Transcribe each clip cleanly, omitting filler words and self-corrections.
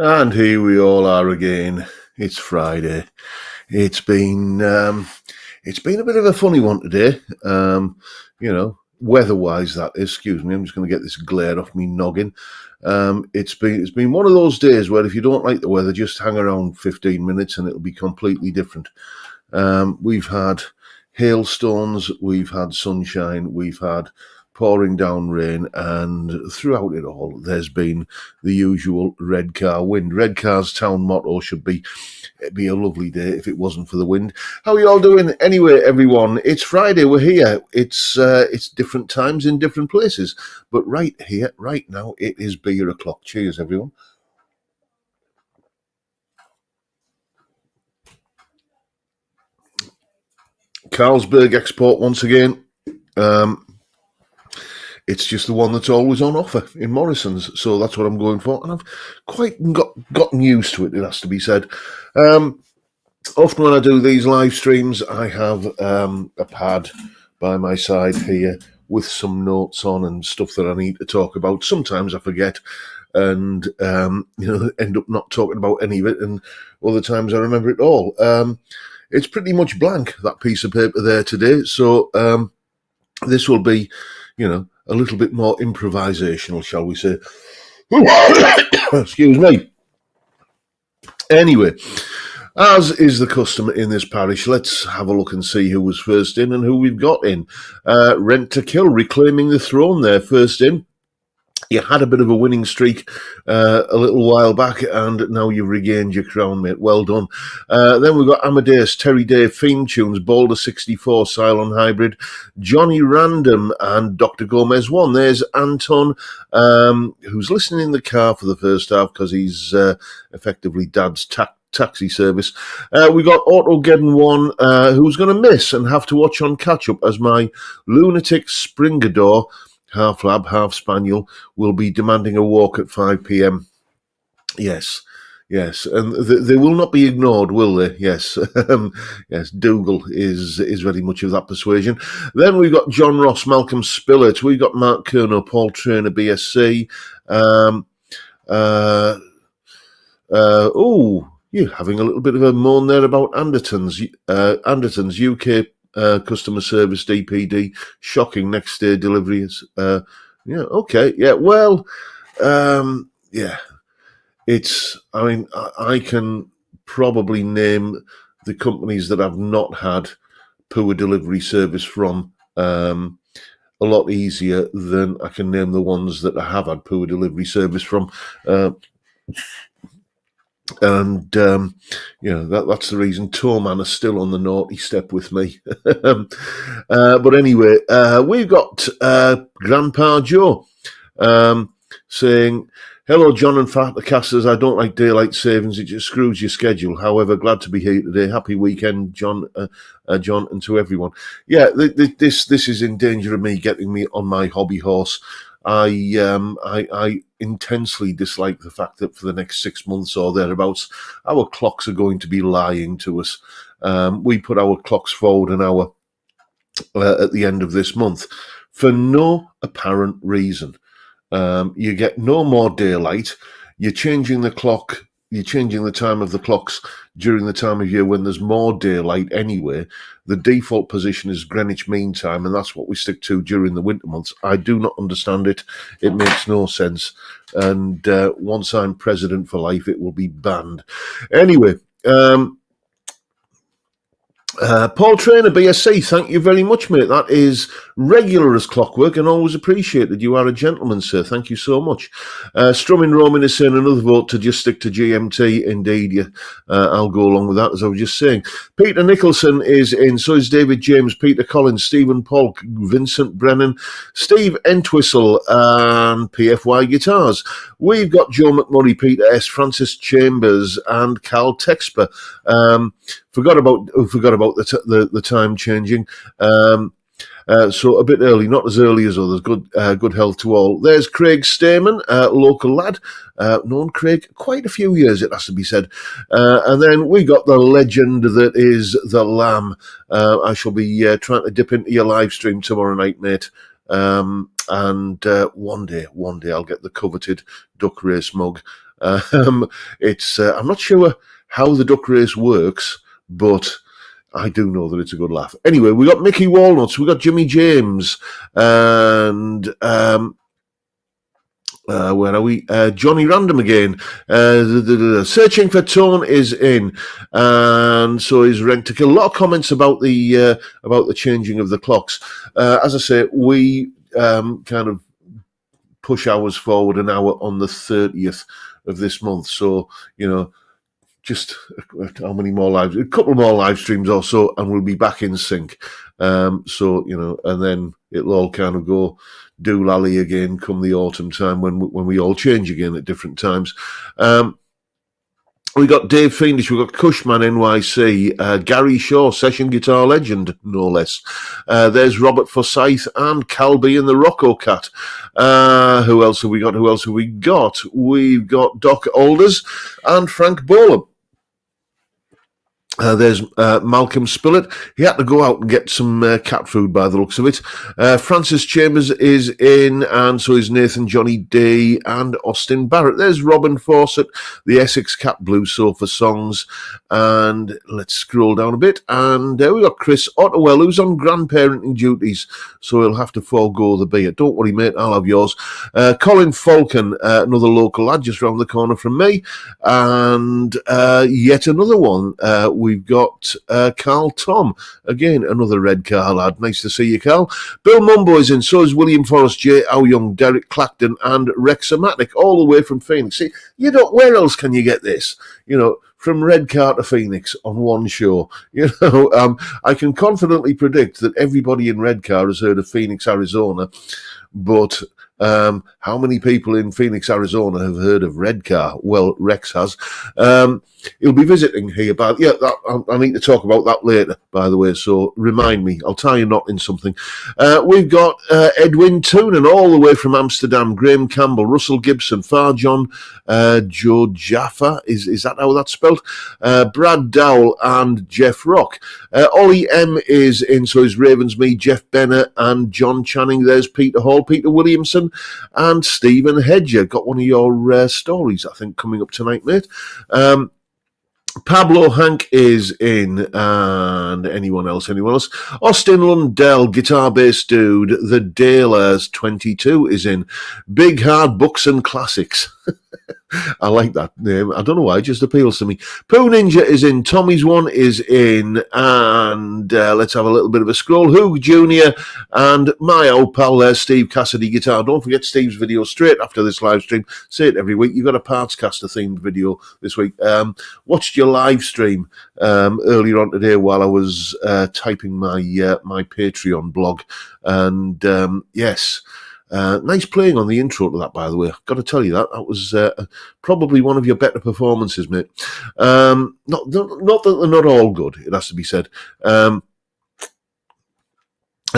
And here we all are again. It's Friday. It's been it's been a bit of a funny one today. Weather-wise, that is. Excuse me. I'm just going to get this glare off me noggin. It's been one of those days where if you don't like the weather, just hang around 15 minutes and it'll be completely different. We've had hailstones, we've had sunshine, we've had pouring down rain, and throughout it all, there's been the usual red car wind. Redcar's town motto should be, it'd be a lovely day if it wasn't for the wind. How are you all doing? Anyway, everyone, it's Friday, we're here. It's different times in different places, but right here, right now, it is beer o'clock. Cheers, everyone. Carlsberg export once again. It's just the one that's always on offer in Morrison's, so that's what I'm going for, and I've quite gotten used to it. It has to be said. Often when I do these live streams, I have a pad by my side here with some notes on and stuff that I need to talk about. Sometimes I forget and end up not talking about any of it, and other times I remember it all. It's pretty much blank, that piece of paper there today, so this will be, a little bit more improvisational, shall we say. Excuse me. Anyway, as is the custom in this parish, let's have a look and see who was first in and who we've got in. Rent to Kill, reclaiming the throne there, first in. You had a bit of a winning streak a little while back, and now you've regained your crown, mate. Well done. Then we've got Amadeus, Terry Day, Theme Tunes, Boulder 64, Cylon Hybrid, Johnny Random, and Dr. Gomez 1. There's Anton, who's listening in the car for the first half because he's effectively Dad's taxi service. We got Autogeddon 1, who's going to miss and have to watch on catch-up as my lunatic Springador, half lab, half spaniel, will be demanding a walk at 5 p.m. Yes, and they will not be ignored, will they? Yes, yes. Dougal is very much of that persuasion. Then we've got John Ross, Malcolm Spillett. We've got Mark Kerno, Paul Trainer, BSc. You're having a little bit of a moan there about Anderton's UK. Customer service DPD, shocking next day deliveries. Well, it's, I can probably name the companies that I've not had poor delivery service from a lot easier than I can name the ones that I have had poor delivery service from. That's the reason Toman is still on the naughty step with me. But anyway, we've got Grandpa Joe saying, "Hello, John and Fatcasters. I don't like daylight savings; it just screws your schedule. However, glad to be here today. Happy weekend, John, and to everyone. Yeah, this is in danger of me getting me on my hobby horse. I intensely dislike the fact that for the next 6 months or thereabouts, our clocks are going to be lying to us. We put our clocks forward an hour at the end of this month for no apparent reason. You get no more daylight. You're changing the clock. You're changing the time of the clocks during the time of year when there's more daylight anyway. The default position is Greenwich Mean Time, and that's what we stick to during the winter months. I do not understand it. It makes no sense. And once I'm president for life, it will be banned. Anyway, Paul Trainer, BSc, thank you very much, mate. That is regular as clockwork and always appreciated. You are a gentleman, sir. Thank you so much. Strumming Roman is saying another vote to just stick to GMT. Indeed, yeah. I'll go along with that, as I was just saying. Peter Nicholson is in. So is David James, Peter Collins, Stephen Polk, Vincent Brennan, Steve Entwistle, and PFY Guitars. We've got Joe McMurray, Peter S., Francis Chambers, and Cal Texper. Forgot about the time changing. So a bit early, not as early as others. Good health to all. There's Craig Stamen, local lad. Known Craig quite a few years, it has to be said. And then we got the legend that is the Lamb. I shall be trying to dip into your live stream tomorrow night, mate. And one day I'll get the coveted duck race mug. It's I'm not sure how the duck race works, but I do know that it's a good laugh. Anyway, we got Mickey Walnuts, we got Jimmy James, and where are we? Johnny Random again. Searching for Tone is in, and so is Rent to Kill. A lot of comments about the changing of the clocks. As I say, we kind of push hours forward an hour on the 30th of this month. So, just how many more lives? A couple more live streams or so, and we'll be back in sync. So, and then it'll all kind of go doolally again come the autumn time when we all change again at different times. We got Dave Fiendish, we got Cushman NYC, Gary Shaw, session guitar legend, no less. There's Robert Forsyth and Calby and the Rocco Cat. Who else have we got? We've got Doc Alders and Frank Bolam. There's Malcolm Spillett. He had to go out and get some cat food by the looks of it. Francis Chambers is in, and so is Nathan Johnny D and Austin Barrett. There's Robin Fawcett, the Essex Cat Blues Sofa Songs. And let's scroll down a bit. And we got Chris Ottewell, who's on grandparenting duties, so he'll have to forego the beer. Don't worry, mate, I'll have yours. Colin Falcon, another local lad just round the corner from me. And yet another one. We've got Carl Tom, again, another red car lad. Nice to see you, Carl. Bill Mumbo is in, so is William Forrest, J. Ow Young, Derek Clacton, and Rex Amatic, all the way from Phoenix. See, where else can you get this? From Redcar to Phoenix on one show. I can confidently predict that everybody in Redcar has heard of Phoenix, Arizona, but how many people in Phoenix, Arizona have heard of Redcar? Well, Rex has. He'll be visiting here, but I need to talk about that later, by the way, so remind me. I'll tie a knot in something. We've got Edwin Toonan, all the way from Amsterdam, Graham Campbell, Russell Gibson, Farjon, Joe Jaffa, is that how that's spelled? Brad Dowell and Jeff Rock. Ollie M is in, so is Ravensmead, Jeff Benner and John Channing. There's Peter Hall, Peter Williamson and Stephen Hedger. Got one of your stories, I think, coming up tonight, mate. Pablo Hank is in, and anyone else? Austin Lundell, guitar bass dude. The Dalers 22 is in. Big Hard Books and Classics. I like that name. I don't know why, it just appeals to me. Pooh Ninja is in, Tommy's One is in, and let's have a little bit of a scroll. Hoog Jr. and my old pal there, Steve Cassidy Guitar. Don't forget Steve's video straight after this live stream. Say it every week. You've got a Partscaster themed video this week. Watched your live stream earlier on today while I was typing my Patreon blog, and yes. Nice playing on the intro to that, by the way. Got to tell you that was probably one of your better performances, mate. Not that they're not all good, it has to be said.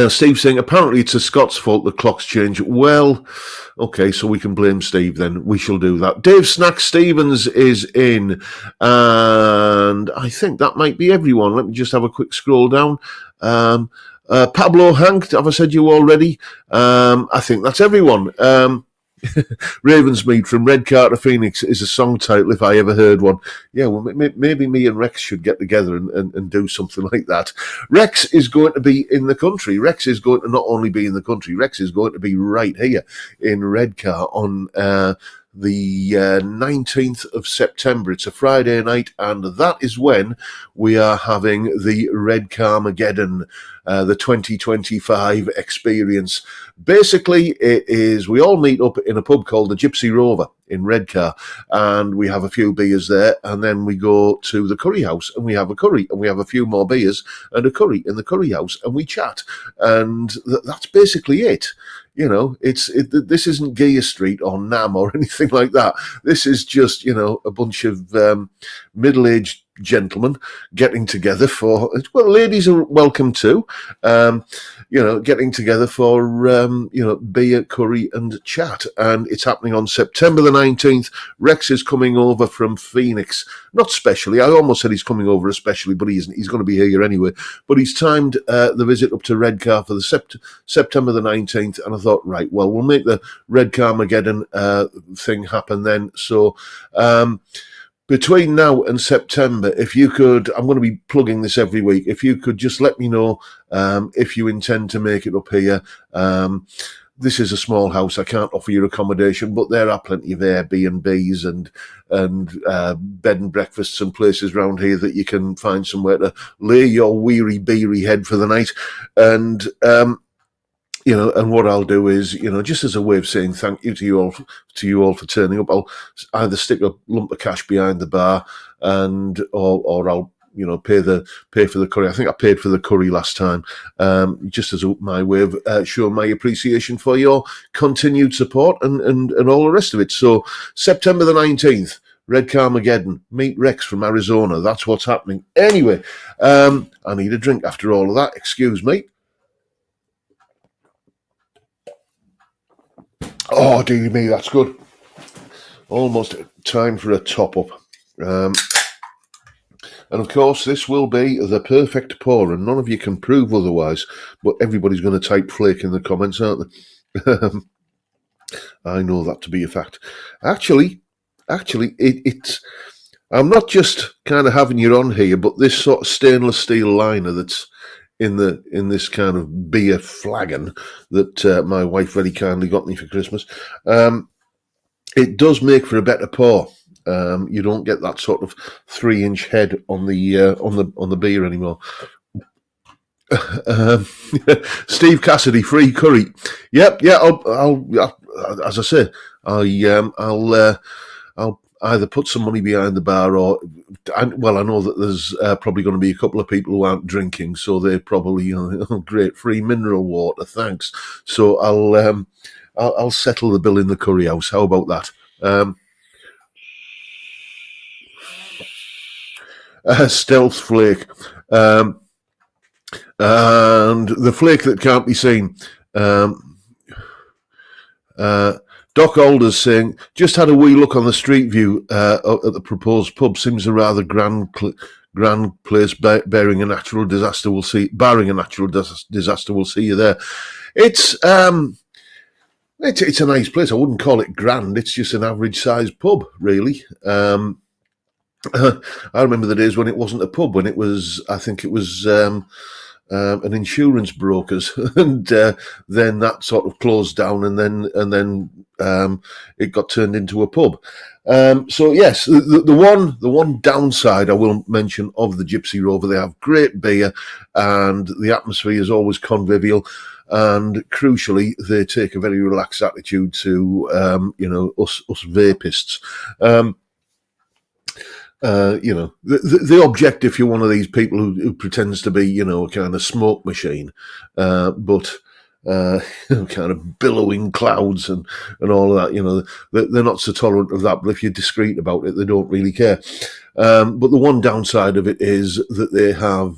Steve saying, apparently it's a Scott's fault the clocks change. Well, okay, so we can blame Steve then. We shall do that. Dave Snack Stevens is in, and I think that might be everyone. Let me just have a quick scroll down. Pablo Hank, have I said you already? I think that's everyone. Ravensmead, From Redcar to Phoenix is a song title if I ever heard one. Yeah, well, maybe me and Rex should get together and do something like that. Rex is going to be in the country. Rex is going to not only be in the country, Rex is going to be right here in Redcar on the 19th of September. It's a Friday night, and that is when we are having the Red Carmageddon, the 2025 experience. Basically, it is we all meet up in a pub called the Gypsy Rover in Redcar, and we have a few beers there, and then we go to the curry house and we have a curry, and we have a few more beers and a curry in the curry house, and we chat, and that's basically it. This isn't Gear Street or Nam or anything like that. This is just, a bunch of middle-aged gentlemen getting together for, well, ladies are welcome too, getting together for, beer, curry and chat. And it's happening on September the 19th. Rex is coming over from Phoenix, not specially. I almost said he's coming over especially, but he isn't. He's going to be here anyway. But he's timed the visit up to Redcar for the September the 19th. And I thought, right, well, we'll make the Red Carmageddon thing happen then. So, between now and September, if you could, I'm going to be plugging this every week, if you could just let me know if you intend to make it up here. This is a small house. I can't offer you accommodation, but there are plenty of Airbnbs and bed and breakfasts and places around here that you can find somewhere to lay your weary, beery head for the night. And and what I'll do is, just as a way of saying thank you to you all for turning up, I'll either stick a lump of cash behind the bar or I'll, pay for the curry. I think I paid for the curry last time, just as my way of showing my appreciation for your continued support and all the rest of it. So September the 19th, Red Carmageddon, meet Rex from Arizona. That's what's happening. Anyway, I need a drink after all of that. Excuse me. Oh, dear me, that's good. Almost time for a top-up. And, of course, this will be the perfect pour, and none of you can prove otherwise, but everybody's going to type flake in the comments, aren't they? I know that to be a fact. Actually, it's... I'm not just kind of having you on here, but this sort of stainless steel liner that's in this kind of beer flagon that my wife very kindly got me for Christmas. It does make for a better pour. You don't get that sort of 3-inch head on the beer anymore. Steve Cassidy, free curry. Yep, yeah. I'll as I say, I'll either put some money behind the bar or, I know that there's probably going to be a couple of people who aren't drinking, so they're probably, great, free mineral water, thanks. So I'll settle the bill in the curry house. How about that? Stealth flake. And the flake that can't be seen. Doc Alders saying, just had a wee look on the street view at the proposed pub. Seems a rather grand place, barring a natural disaster. We'll see you there. It's a nice place. I wouldn't call it grand. It's just an average-sized pub, really. I remember the days when it wasn't a pub, when it was, I think it was an insurance broker's, and then that sort of closed down, and then it got turned into a pub. So yes, the one downside I will mention of the Gypsy Rover, they have great beer, and the atmosphere is always convivial, and crucially, they take a very relaxed attitude to us vapists. The objective, you're one of these people who pretends to be, a kind of smoke machine, but kind of billowing clouds and all of that, they're not so tolerant of that, but if you're discreet about it, they don't really care. But the one downside of it is that they have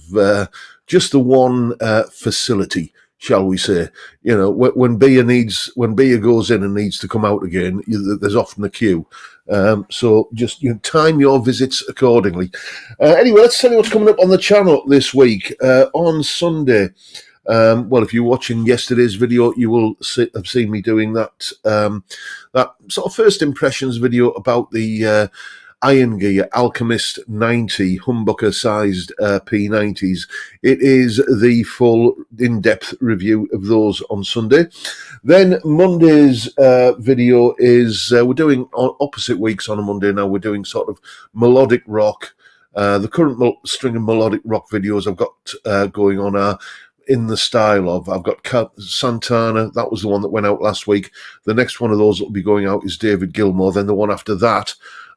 just the one facility, shall we say. When beer goes in and needs to come out again, there's often a queue. So just time your visits accordingly. Anyway, let's tell you what's coming up on the channel this week. On Sunday, if you're watching yesterday's video, you will have seen me doing that sort of first impressions video about the Iron Gear Alchemist 90 humbucker-sized P90s. It is the full in-depth review of those on Sunday. Then Monday's video is, we're doing opposite weeks on a Monday now. We're doing sort of melodic rock. The current string of melodic rock videos I've got going on are in the style of, I've got Santana, that was the one that went out last week. The next one of those that will be going out is David Gilmour. Then the one after that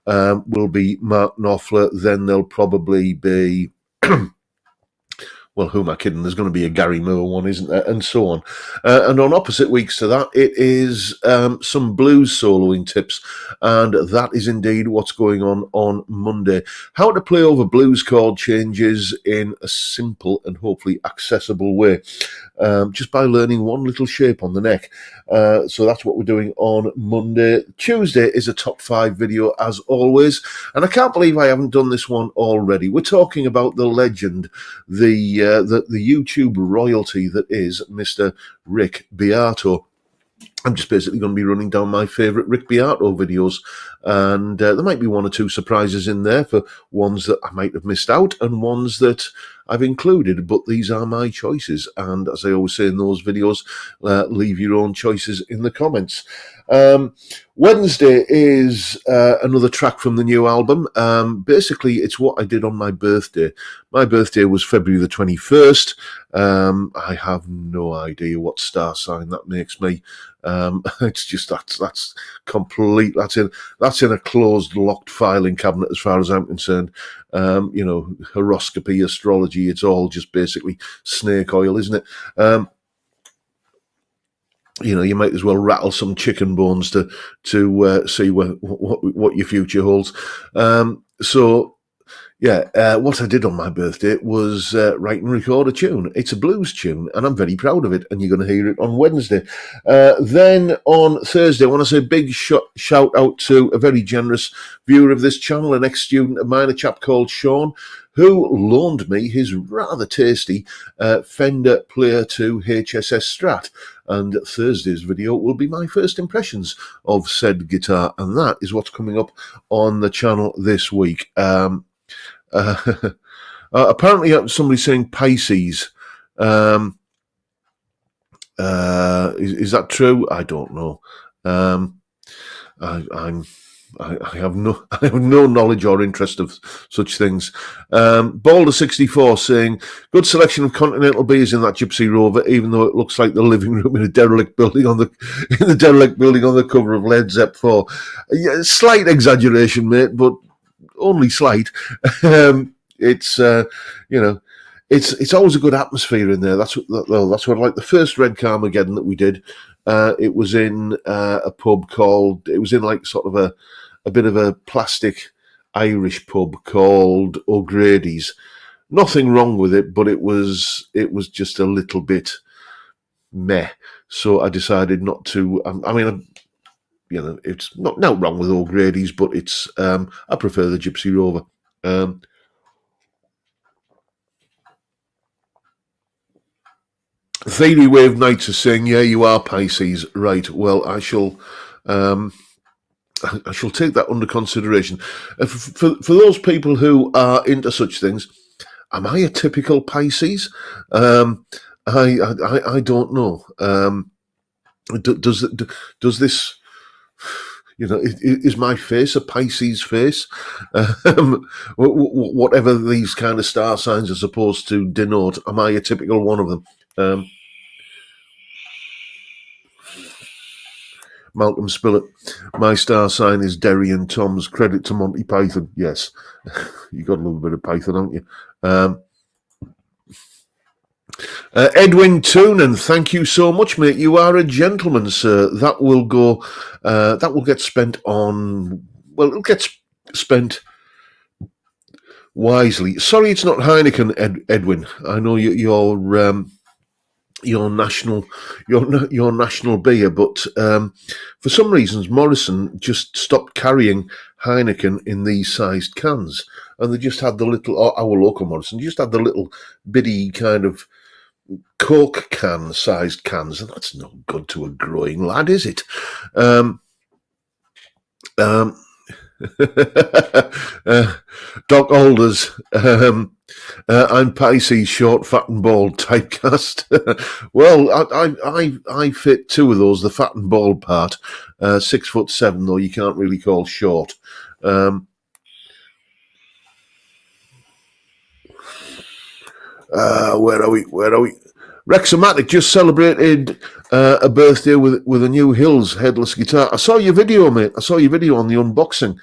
will be Mark Knopfler. Then there'll probably be well, who am I kidding? There's going to be a Gary Moore one, isn't there? And so on. And on opposite weeks to that, it is some blues soloing tips. And that is indeed what's going on Monday. How to play over blues chord changes in a simple and hopefully accessible way. Just by learning one little shape on the neck. So that's what we're doing on Monday. Tuesday is a top 5 video as always. And I can't believe I haven't done this one already. We're talking about the legend, the YouTube royalty that is Mr. Rick Beato. I'm just basically going to be running down my favourite Rick Beato videos, and there might be one or two surprises in there for ones that I might have missed out and ones that I've included, but these are my choices, and as I always say in those videos, leave your own choices in the comments. Wednesday is another track from the new album. Basically, it's what I did on my birthday. My birthday was February the 21st. I have no idea what star sign that makes me. It's just that's complete. That's in a closed, locked filing cabinet as far as I'm concerned. Horoscopy, astrology, it's all just basically snake oil, isn't it? You might as well rattle some chicken bones to see what your future holds. What I did on my birthday was write and record a tune. It's a blues tune, and I'm very proud of it, and you're going to hear it on Wednesday. Then on Thursday, I want to say a big shout out to a very generous viewer of this channel, an ex-student of mine, a chap called Sean, who loaned me his rather tasty Fender Player 2 HSS Strat. And Thursday's video will be my first impressions of said guitar, and that is what's coming up on the channel this week. Apparently, somebody's saying Pisces. Is that true? I don't know. I have no knowledge or interest of such things. Boulder64 saying, good selection of Continental beers in that Gypsy Rover, even though it looks like the living room in a derelict building on the cover of Led Zepp 4. Yeah, slight exaggeration, mate, but only slight. It's always a good atmosphere in there. That's what like the first Red Carmageddon that we did. It was in a pub called. It was in like sort of a bit of a plastic Irish pub called O'Grady's. Nothing wrong with it, but it was just a little bit meh. So I decided not to. It's not wrong with O'Grady's, but it's I prefer the Gypsy Rover. Theory Wave Knights is saying, yeah, you are Pisces. Right, well, I shall take that under consideration. For those people who are into such things, am I a typical Pisces? I don't know. Does this... is my face a Pisces face? Whatever these kind of star signs are supposed to denote, am I a typical one of them? Malcolm Spillett, my star sign is Derry and Tom's. Credit to Monty Python. Yes, you got a little bit of Python, haven't you? Edwin Toonan, thank you so much, mate. You are a gentleman, sir. That will go. That will get spent on. Well, it'll get spent wisely. Sorry, it's not Heineken, Edwin. I know you're national beer, but for some reasons Morrison just stopped carrying Heineken in these sized cans, and they just had the little. Our local Morrison just had the little bitty kind of Coke can sized cans, and that's no good to a growing lad, is it? Doc Alders, I'm Pisces, short, fat and bald, typecast. Well, I fit two of those, the fat and bald part. 6'7", though, you can't really call short. Where are we? Rexomatic just celebrated a birthday with a new Hills headless guitar. I saw your video, mate. I saw your video on the unboxing.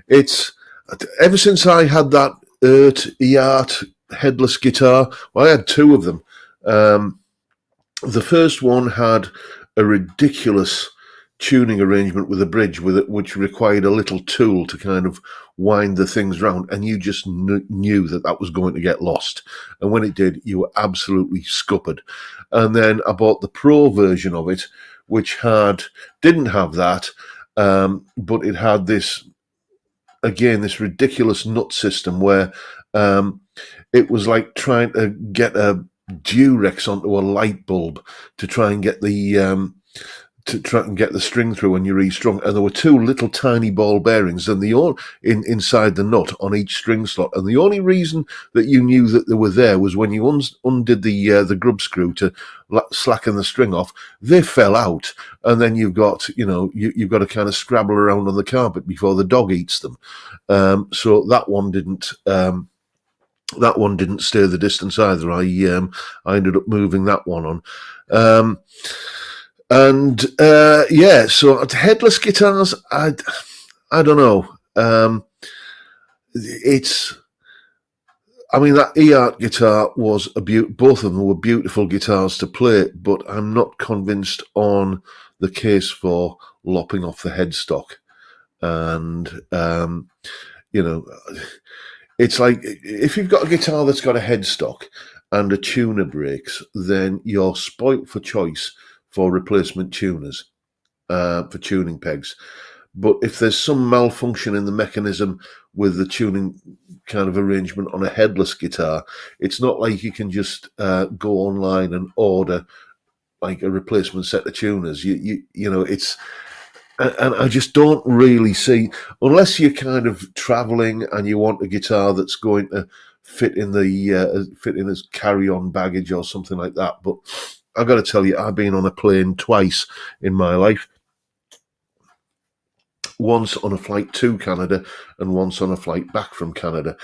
It's ever since I had that Eart headless guitar. Well, I had two of them. The first one had a ridiculous tuning arrangement with a bridge with it, which required a little tool to kind of wind the things round, and you just knew that was going to get lost. And when it did, you were absolutely scuppered. And then I bought the Pro version of it, which didn't have that, but it had this ridiculous nut system where it was like trying to get a Durex onto a light bulb to try and get the string through when you restrung. And there were two little tiny ball bearings, and inside the nut on each string slot. And the only reason that you knew that they were there was when you undid the grub screw to slacken the string off. They fell out, and then you've got you've got to kind of scrabble around on the carpet before the dog eats them. So that one didn't. That one didn't stay the distance either. I ended up moving that one on. So headless guitars, I don't know. That E-Art guitar was both of them were beautiful guitars to play, but I'm not convinced on the case for lopping off the headstock. And, it's like if you've got a guitar that's got a headstock and a tuner breaks, then you're spoilt for choice for replacement tuners, for tuning pegs. But if there's some malfunction in the mechanism with the tuning kind of arrangement on a headless guitar, it's not like you can just go online and order like a replacement set of tuners. It's. And I just don't really see, unless you're kind of traveling and you want a guitar that's going to fit in as carry-on baggage or something like that. But I've got to tell you, I've been on a plane twice in my life. Once on a flight to Canada and once on a flight back from Canada.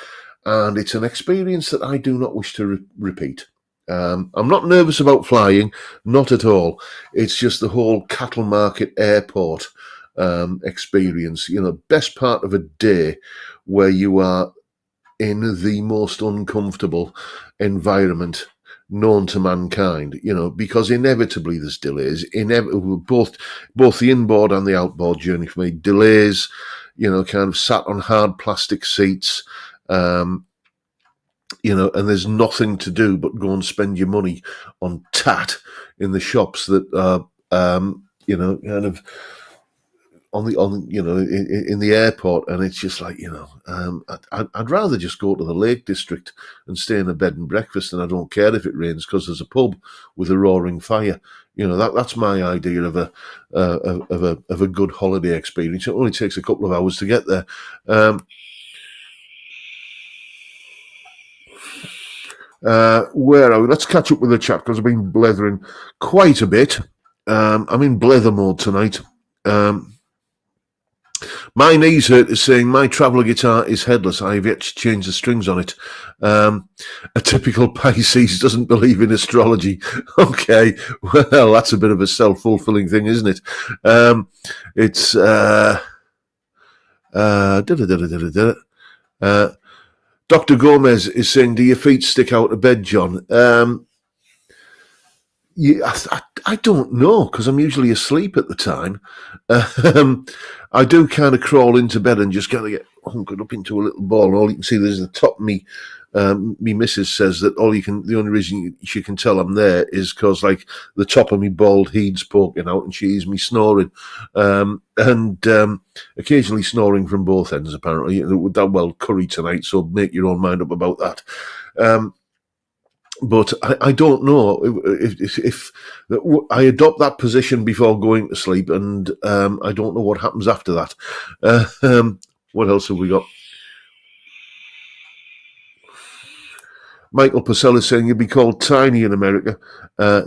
And it's an experience that I do not wish to repeat. I'm not nervous about flying, not at all. It's just the whole cattle market airport experience. Best part of a day where you are in the most uncomfortable environment known to mankind. Because inevitably there's delays. Both the inboard and the outboard journey for me. Delays. Kind of sat on hard plastic seats. And there's nothing to do but go and spend your money on tat in the shops that are, kind of in the airport. And it's just like, I'd rather just go to the Lake District and stay in a bed and breakfast, and I don't care if it rains because there's a pub with a roaring fire. That's my idea of a good holiday experience. It only takes a couple of hours to get there. Where are we? Let's catch up with the chat because I've been blethering quite a bit. I'm in blether mode tonight. My knees hurt is saying my traveller guitar is headless. I have yet to change the strings on it. A typical Pisces doesn't believe in astrology. Okay, well, that's a bit of a self-fulfilling thing, isn't it? It's Dr. Gomez is saying, do your feet stick out of bed, John? I don't know, because I'm usually asleep at the time. I do kind of crawl into bed and just kind of get hunkered up into a little ball, and all you can see there's the top of me. Me missus says that the only reason she can tell I'm there is because like the top of me bald head's poking out, and she hears me snoring, and occasionally snoring from both ends. Apparently, well, curry tonight, so make your own mind up about that. But I don't know if I adopt that position before going to sleep, and I don't know what happens after that. What else have we got? Michael Purcell is saying you'd be called Tiny in America,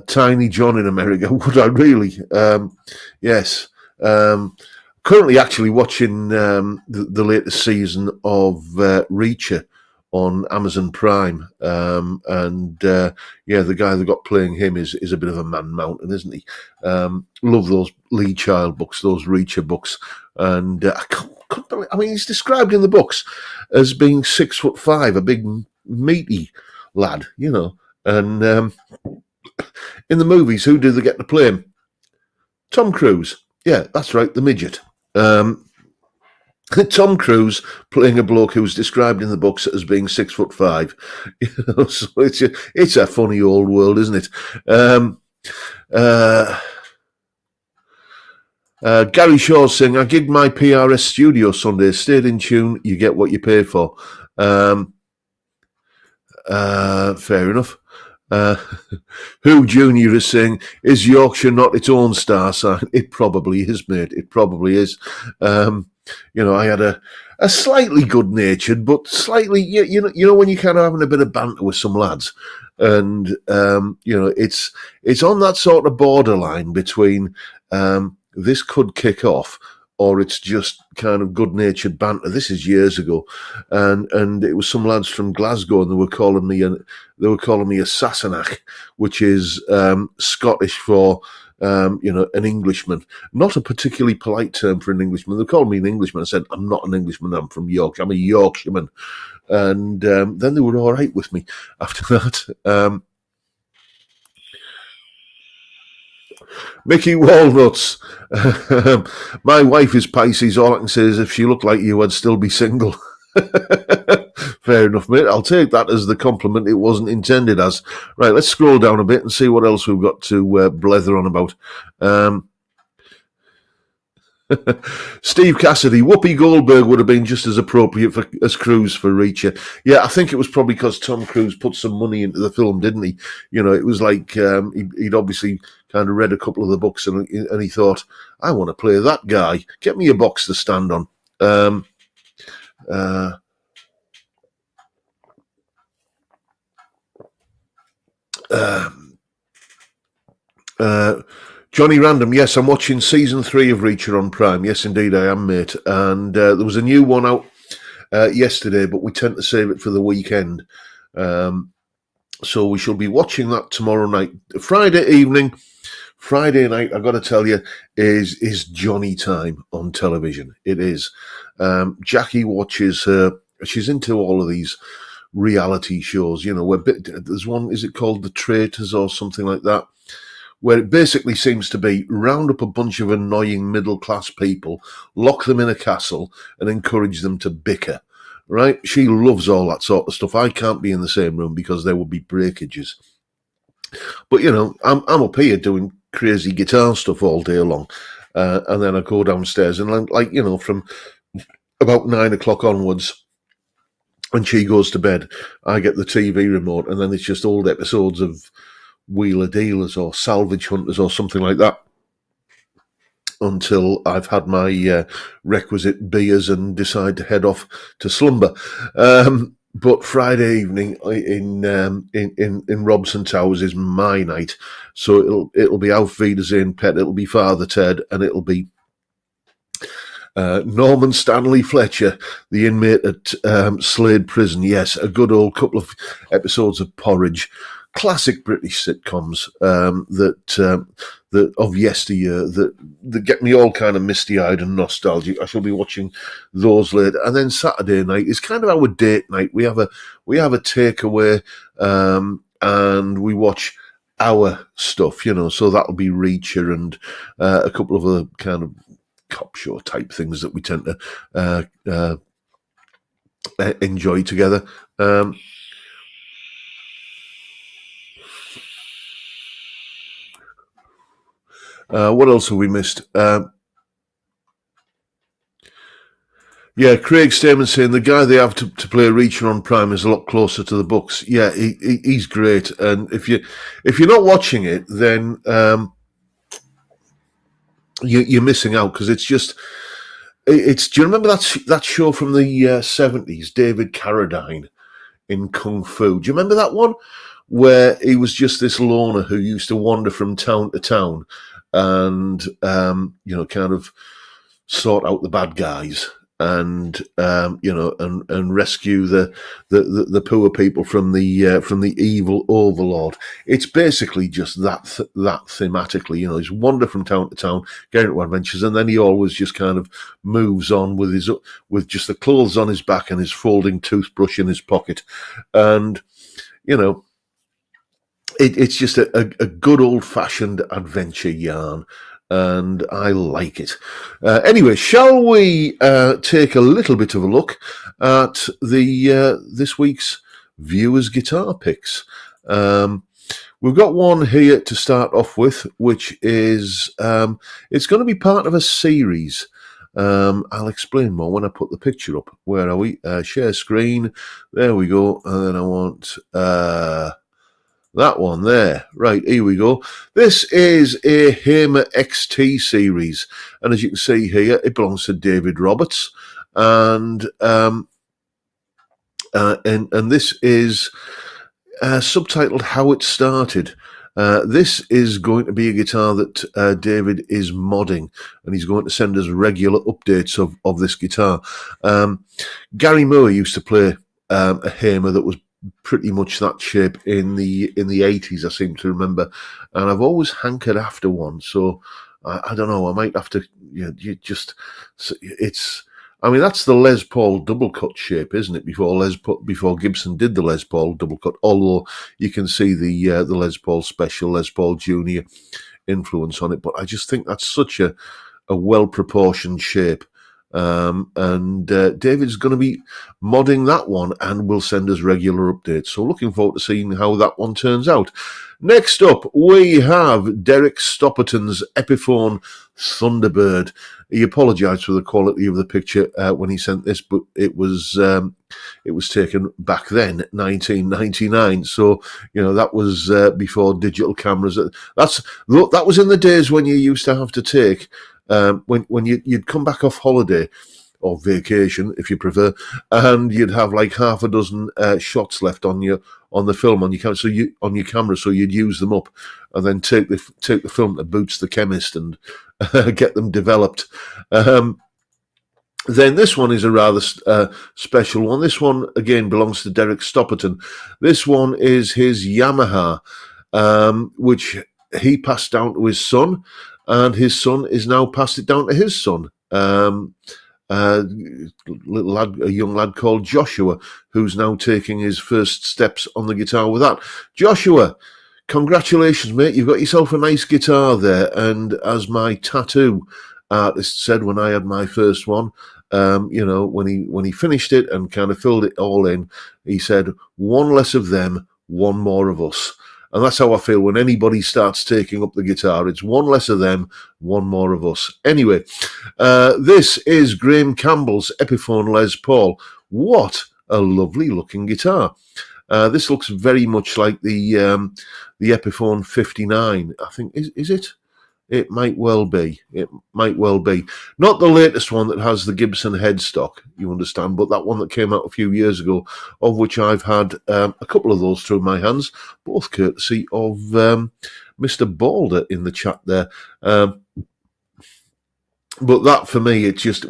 Tiny John in America. Would I really? Yes. Currently actually watching the latest season of Reacher on Amazon Prime. The guy that got playing him is a bit of a man mountain, isn't he? Love those Lee Child books, those Reacher books. And I couldn't believe, he's described in the books as being 6'5", a big meaty lad, And in the movies, who do they get to play him? Tom Cruise. Yeah, that's right, the midget. Tom Cruise playing a bloke who's described in the books as being 6'5". So it's a funny old world, isn't it? Gary Shaw's saying, I gigged my PRS studio Sunday, stayed in tune, you get what you pay for. Fair enough. Who Junior is saying, is Yorkshire not its own star sign? It probably is, mate. It probably is. I had a slightly good-natured, but slightly, you know, when you're kind of having a bit of banter with some lads, and it's on that sort of borderline between this could kick off, or it's just kind of good-natured banter. This is years ago, and it was some lads from Glasgow, and they were calling me a Sassenach, which is Scottish for an Englishman. Not a particularly polite term for an Englishman. They called me an Englishman. I said, I'm not an Englishman. I'm from York. I'm a Yorkshireman. And then they were all right with me after that. Mickey Walnuts. My wife is Pisces. All I can say is if she looked like you, I'd still be single. Fair enough, mate. I'll take that as the compliment it wasn't intended as. Right, let's scroll down a bit and see what else we've got to blether on about. Steve Cassidy, Whoopi Goldberg would have been just as appropriate as Cruise for Reacher. Yeah, I think it was probably because Tom Cruise put some money into the film, didn't he? It was like he'd obviously kind of read a couple of the books and he thought, I want to play that guy. Get me a box to stand on. Johnny Random, yes, I'm watching season 3 of Reacher on Prime. Yes, indeed, I am, mate. And there was a new one out yesterday, but we tend to save it for the weekend. So we shall be watching that tomorrow night. Friday night, I've got to tell you, is Johnny time on television. It is. Jackie watches her. She's into all of these reality shows, where there's one, is it called The Traitors or something like that, where it basically seems to be round up a bunch of annoying middle-class people, lock them in a castle, and encourage them to bicker, right? She loves all that sort of stuff. I can't be in the same room because there would be breakages. But, I'm up here doing crazy guitar stuff all day long, and then I go downstairs, and from about 9 o'clock onwards, when she goes to bed, I get the TV remote, and then it's just old episodes of Wheeler Dealers or Salvage Hunters or something like that until I've had my requisite beers and decide to head off to slumber. But Friday evening in Robson Towers is my night, so it'll be Auf Wiedersehen, Pet. It'll be Father Ted, and it'll be Norman Stanley Fletcher, the inmate at Slade Prison. Yes, a good old couple of episodes of Porridge. Classic British sitcoms that of yesteryear that get me all kind of misty-eyed and nostalgic. I shall be watching those later, and then Saturday night is kind of our date night. We have a takeaway, and we watch our stuff, So that'll be Reacher and a couple of other kind of cop show type things that we tend to enjoy together. What else have we missed? Craig Stamen saying the guy they have to play Reacher on Prime is a lot closer to the books. Yeah, he's great. And if you're not watching it, then you're missing out, because it's just it's. Do you remember that show from the 70s, David Carradine in Kung Fu? Do you remember that one where he was just this loner who used to wander from town to town and kind of sort out the bad guys? and and rescue the poor people from the evil overlord. It's basically just that thematically. He's wander from town to town, getting into adventures, and then he always just kind of moves on with just the clothes on his back and his folding toothbrush in his pocket, and it's just a good old-fashioned adventure yarn, and I like it. Anyway, shall we take a little bit of a look at this week's viewers' guitar picks? We've got one here to start off with, which is it's going to be part of a series. I'll explain more when I put the picture up. Where are we? Share screen. There we go. And then I want... that one there. Right, here we go. This is a Hamer XT series. And as you can see here, it belongs to David Roberts. And this is subtitled How It Started. This is going to be a guitar that David is modding, and he's going to send us regular updates of this guitar. Gary Moore used to play a Hamer that was pretty much that shape in the 80s, I seem to remember, and I've always hankered after one. So I don't know, I might have to. That's the Les Paul double cut shape, isn't it? Before Gibson did the Les Paul double cut, although you can see the Les Paul Special, Les Paul Junior influence on it. But I just think that's such a well proportioned shape. And David's going to be modding that one and will send us regular updates. So looking forward to seeing how that one turns out. Next up, we have Derek Stopperton's Epiphone Thunderbird. He apologised for the quality of the picture when he sent this, but it was taken back then, 1999. So that was before digital cameras. That was in the days when you used to have to take. When you'd come back off holiday or vacation, if you prefer, and you'd have like half a dozen shots left on the film on your camera, so you'd use them up and then take the film to Boots the chemist and get them developed. Then this one is a rather special one. This one again belongs to Derek Stopperton. This one is his Yamaha, which he passed down to his son. And his son is now passed it down to his son, a young lad called Joshua, who's now taking his first steps on the guitar with that. Joshua, congratulations, mate. You've got yourself a nice guitar there. And as my tattoo artist said when I had my first one, when he finished it and kind of filled it all in, he said, "One less of them, one more of us." And that's how I feel when anybody starts taking up the guitar. It's one less of them, one more of us. Anyway, this is Graham Campbell's Epiphone Les Paul. What a lovely looking guitar. This looks very much like the Epiphone 59, I think. Is it? It might well be. It might well be. Not the latest one that has the Gibson headstock, you understand, but that one that came out a few years ago, of which I've had a couple of those through my hands, both courtesy of Mr. Balder in the chat there. But that, for me, it's just...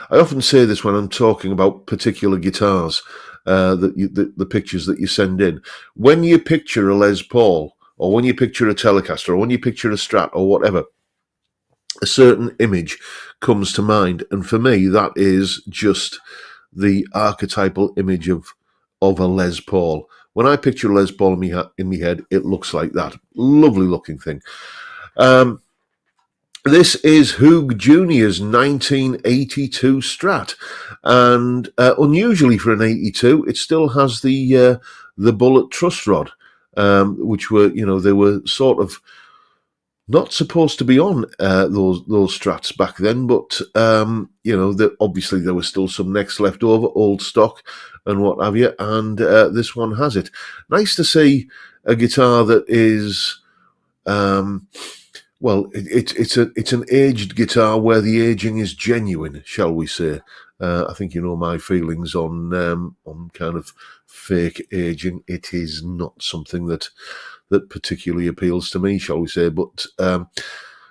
I often say this when I'm talking about particular guitars, the pictures that you send in. When you picture a Les Paul, or when you picture a Telecaster, or when you picture a Strat, or whatever, a certain image comes to mind. And for me, that is just the archetypal image of a Les Paul. When I picture Les Paul in my head, it looks like that. Lovely looking thing. This is Hoog Jr.'s 1982 Strat. And unusually for an 82, it still has the bullet truss rod. Which were, they were sort of not supposed to be on those Strats back then, but obviously there was still some necks left over, old stock and what have you, and this one has it. Nice to see a guitar that is, it's an aged guitar where the aging is genuine, shall we say. I think you know my feelings on kind of fake aging. It is not something that particularly appeals to me, shall we say. But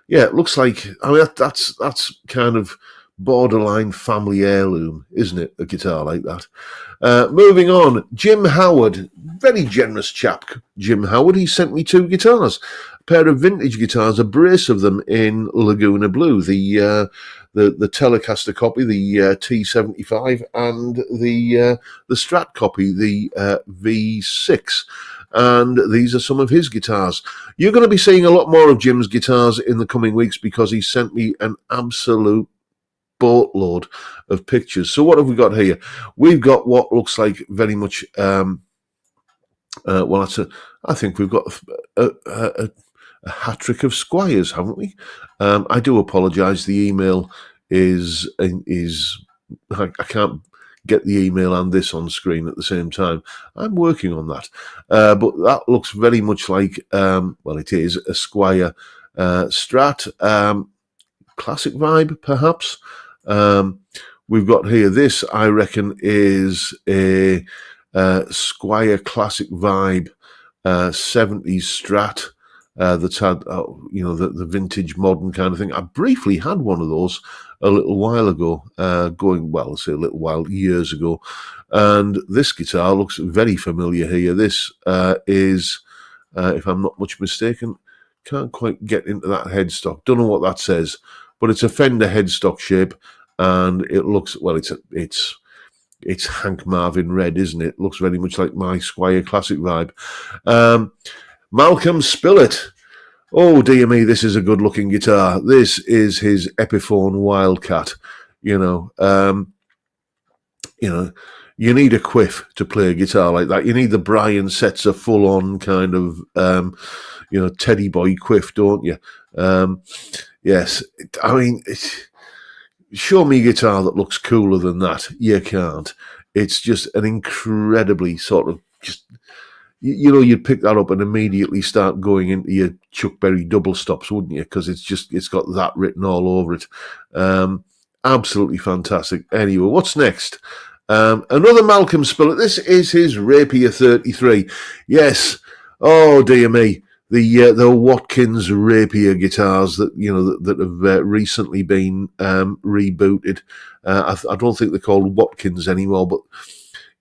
it looks like, that's kind of borderline family heirloom, isn't it? A guitar like that. Moving on, Jim Howard, very generous chap, Jim Howard. He sent me 2 guitars, a pair of vintage guitars, a brace of them in Laguna Blue, the Telecaster copy, the T75, and the Strat copy, the V6. And these are some of his guitars. You're going to be seeing a lot more of Jim's guitars in the coming weeks because he sent me an absolute boatload of pictures. So what have we got here? We've got what looks like very much I think we've got a hat trick of Squires, haven't we? I do apologize. The email is I can't get the email and this on screen at the same time. I'm working on that, but that looks very much like it is a Squire Strat, classic vibe perhaps. We've got here, this I reckon is a Squire classic vibe 70s Strat that's had the vintage modern kind of thing. I briefly had one of those a little while ago, years ago, and this guitar looks very familiar here. This is, if I'm not much mistaken, can't quite get into that headstock, don't know what that says, but it's a Fender headstock shape, and it looks, it's Hank Marvin red, isn't it? Looks very much like my Squire classic vibe. Malcolm Spillett. Oh dear me, this is a good looking guitar. This is his Epiphone Wildcat. You need a quiff to play a guitar like that. You need the Brian Setzer full on kind of Teddy Boy quiff, don't you? Yes, I mean, show me a guitar that looks cooler than that. You can't. It's just an incredibly sort of just, you'd pick that up and immediately start going into your Chuck Berry double stops, wouldn't you? Because it's got that written all over it. Absolutely fantastic. Anyway, what's next? Another Malcolm Spillett. This is his Rapier 33. Yes. Oh dear me. The Watkins Rapier guitars that have recently been rebooted. I don't think they're called Watkins anymore, but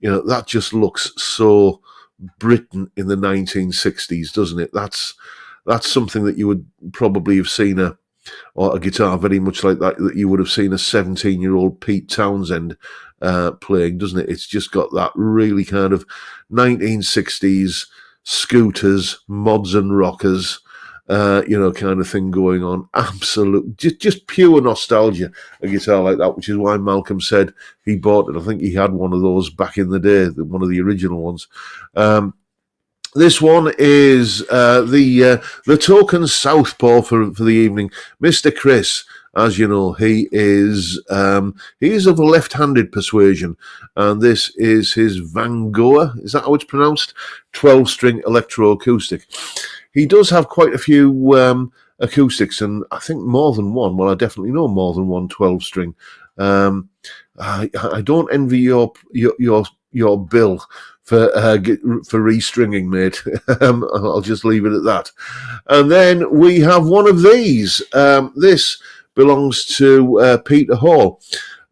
that just looks so Britain in the 1960s, doesn't it? That's something that you would probably have seen a guitar very much like that you would have seen a 17-year-old Pete Townsend playing, doesn't it? It's just got that really kind of 1960s scooters, mods and rockers, kind of thing going on. Absolute, just pure nostalgia, a guitar like that, which is why Malcolm said he bought it. I think he had one of those back in the day, one of the original ones. This one is the token southpaw for the evening, Mr. Chris. As you know, he is of a left-handed persuasion, and this is his Van Gogh. Is that how it's pronounced? 12-string electroacoustic. He does have quite a few acoustics, and I think more than one. Well, I definitely know more than one 12-string. I don't envy your bill for restringing, mate. I'll just leave it at that. And then we have one of these. This belongs to Peter Hall.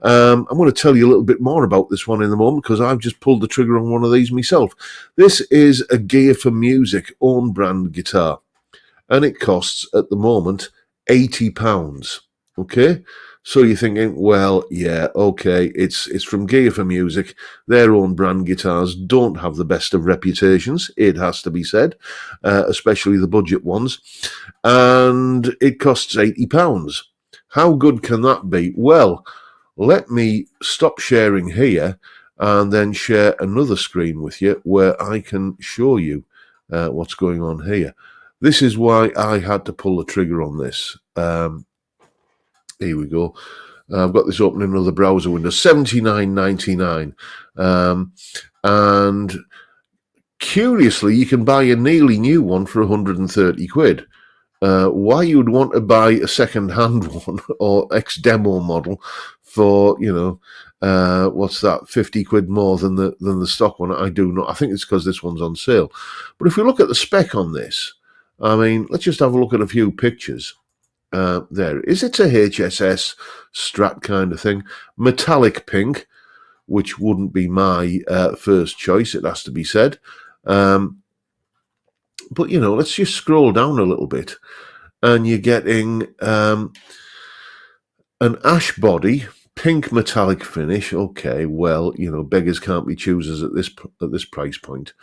I'm going to tell you a little bit more about this one in a moment because I've just pulled the trigger on one of these myself. This is a Gear for Music own brand guitar, and it costs at the moment £80. Okay, so you're thinking, well, yeah, okay, it's from Gear for Music. Their own brand guitars don't have the best of reputations, it has to be said, especially the budget ones, and it costs £80. How good can that be? Well, let me stop sharing here and then share another screen with you where I can show you what's going on here. This is why I had to pull the trigger on this. Here we go. I've got this open in another browser window, $79.99. And curiously, you can buy a nearly new one for 130 quid. Why you would want to buy a second-hand one or ex-demo model for, what's that, 50 quid more than the stock one, I do not. I think it's because this one's on sale. But if we look at the spec on this, I mean, let's just have a look at a few pictures. there is. It's a HSS Strat kind of thing. Metallic pink, which wouldn't be my first choice, it has to be said. But, let's just scroll down a little bit. And you're getting an ash body, pink metallic finish. Okay, well, beggars can't be choosers at this price point.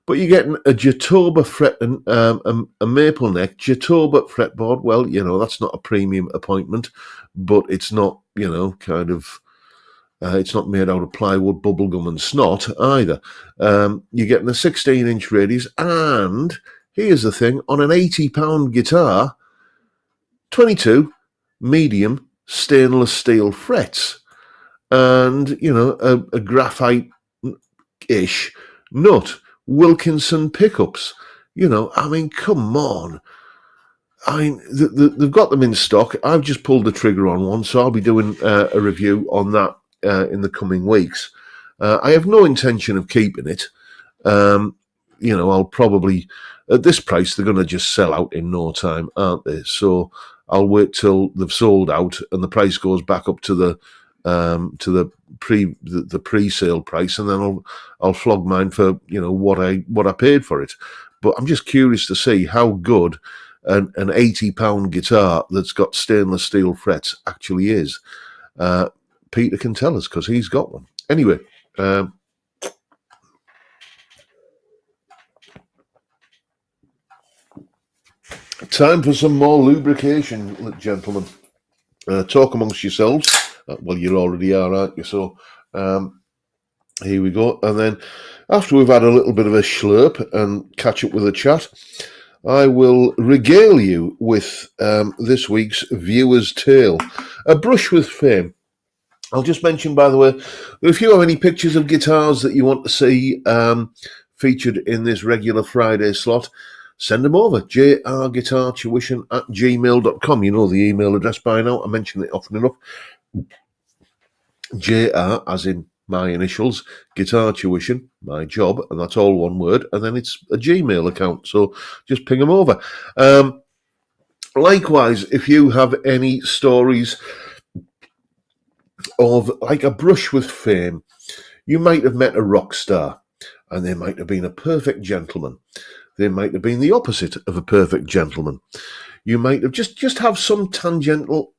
But you're getting a Jatoba fret and a maple neck Jatoba fretboard. Well, that's not a premium appointment, but it's not, it's not made out of plywood, bubblegum, and snot either. You're getting a 16-inch radius, and here's the thing: on an £80 guitar, 22 medium stainless steel frets, and a graphite-ish nut. Wilkinson pickups. Come on. They've got them in stock. I've just pulled the trigger on one, so I'll be doing a review on that in the coming weeks. I have no intention of keeping it. I'll probably, at this price, they're going to just sell out in no time, aren't they? So I'll wait till they've sold out and the price goes back up to the pre-sale price, and then I'll flog mine for what I paid for it. But I'm just curious to see how good an £80 guitar that's got stainless steel frets actually is. Peter can tell us because he's got one. Anyway, time for some more lubrication, gentlemen. Talk amongst yourselves. Well, you already are, aren't you? So here we go. And then after we've had a little bit of a slurp and catch up with a chat, I will regale you with this week's viewer's tale, A Brush with Fame. I'll just mention, by the way, if you have any pictures of guitars that you want to see featured in this regular Friday slot, send them over, jrguitartuition@gmail.com. You know the email address by now. I mention it often enough. JR, as in my initials, Guitar Tuition, my job, and that's all one word, and then it's a Gmail account, so just ping them over. Likewise, if you have any stories of like a brush with fame, you might have met a rock star, and they might have been a perfect gentleman. They might have been the opposite of a perfect gentleman. You might have just have some tangential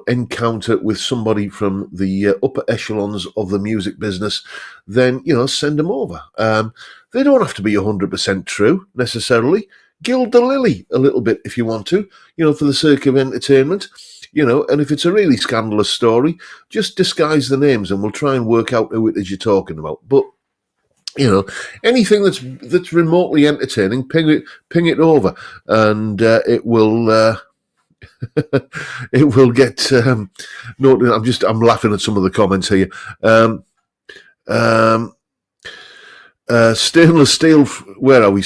encounter with somebody from the upper echelons of the music business, then, send them over. They don't have to be 100% true, necessarily. Gild the lily a little bit if you want to, for the sake of entertainment, and if it's a really scandalous story, just disguise the names and we'll try and work out who it is you're talking about. But, anything that's remotely entertaining, ping it over, and it will... it will get noted. I'm laughing at some of the comments here. Stainless steel. Where are we?